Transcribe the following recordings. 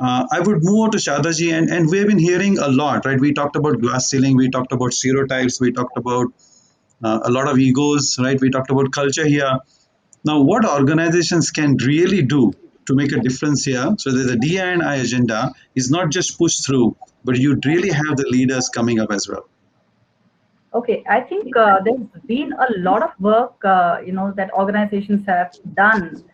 I would move on to Shadaji, and we've been hearing a lot, right? We talked about glass ceiling, we talked about stereotypes, we talked about a lot of egos, right? We talked about culture here. Now, what organizations can really do to make a difference here so that the DI&I agenda is not just pushed through, but you'd really have the leaders coming up as well. Okay, I think there's been a lot of work, that organizations have done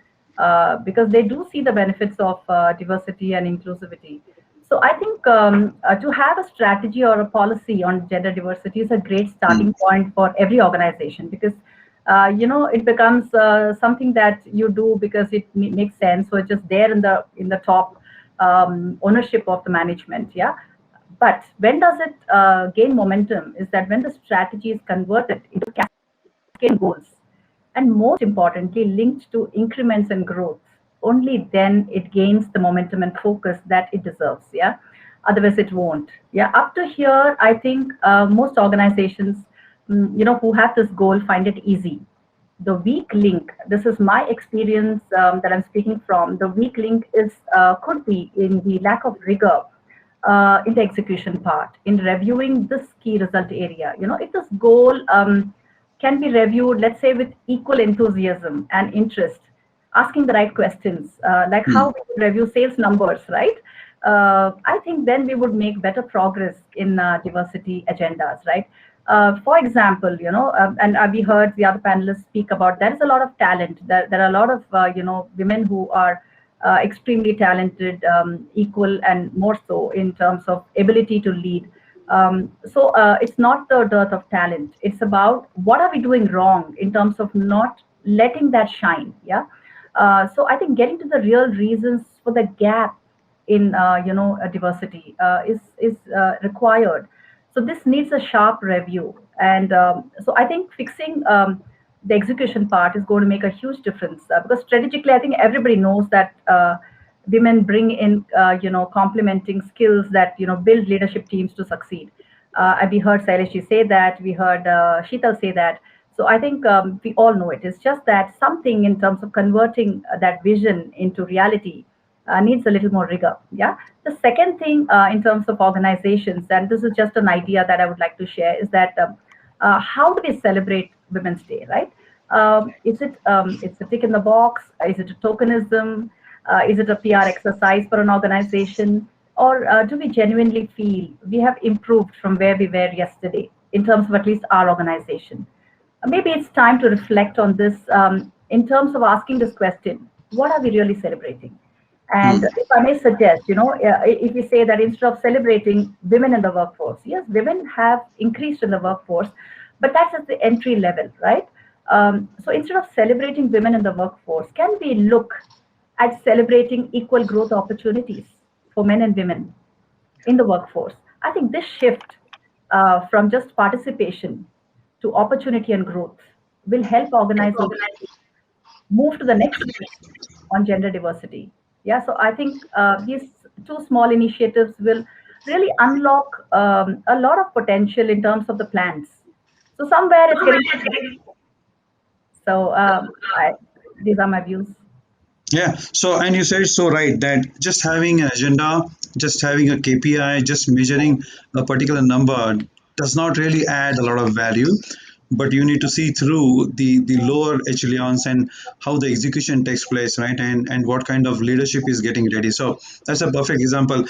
because they do see the benefits of diversity and inclusivity. So I think to have a strategy or a policy on gender diversity is a great Mm, starting point for every organization because it becomes something that you do because it makes sense. So it's just there in the top ownership of the management. Yeah, but when does it gain momentum is that when the strategy is converted into cascade goals and most importantly linked to increments and growth. Only then it gains the momentum and focus that it deserves. Yeah. Otherwise it won't. Yeah. Up to here, I think most organizations, who have this goal find it easy. The weak link, this is my experience that I'm speaking from. The weak link is could be in the lack of rigor in the execution part, in reviewing this key result area. If this goal can be reviewed, let's say, with equal enthusiasm and interest, asking the right questions, like how mm, we would review sales numbers, right? I think then we would make better progress in diversity agendas, right? For example, and we heard the other panelists speak about there is a lot of talent. There are a lot of women who are extremely talented, equal and more so in terms of ability to lead. So it's not the dearth of talent. It's about what are we doing wrong in terms of not letting that shine. Yeah. So I think getting to the real reasons for the gap in diversity is required. So this needs a sharp review, and so I think fixing the execution part is going to make a huge difference because strategically, I think everybody knows that women bring in complementing skills that build leadership teams to succeed. And we heard Shailesh say that, we heard Shital say that. So I think we all know it. It's just that something in terms of converting that vision into reality needs a little more rigor. Yeah. The second thing in terms of organizations, and this is just an idea that I would like to share, is that how do we celebrate Women's Day, right? Is it it's a tick in the box? Is it a tokenism? Is it a PR exercise for an organization? Or do we genuinely feel we have improved from where we were yesterday in terms of at least our organization? Maybe it's time to reflect on this in terms of asking this question: what are we really celebrating? And mm. if I may suggest, if we say that instead of celebrating women in the workforce, yes, women have increased in the workforce, but that's at the entry level, right? So instead of celebrating women in the workforce, can we look at celebrating equal growth opportunities for men and women in the workforce? I think this shift from just participation to opportunity and growth will help organizations move to the next phase on gender diversity. Yeah, so I think these two small initiatives will really unlock a lot of potential in terms of the plans. So somewhere it's getting. So these are my views. Yeah. So, and you said so right that just having an agenda, just having a KPI, just measuring a particular number does not really add a lot of value. But you need to see through the lower echelons and how the execution takes place, right? And what kind of leadership is getting ready. So that's a perfect example.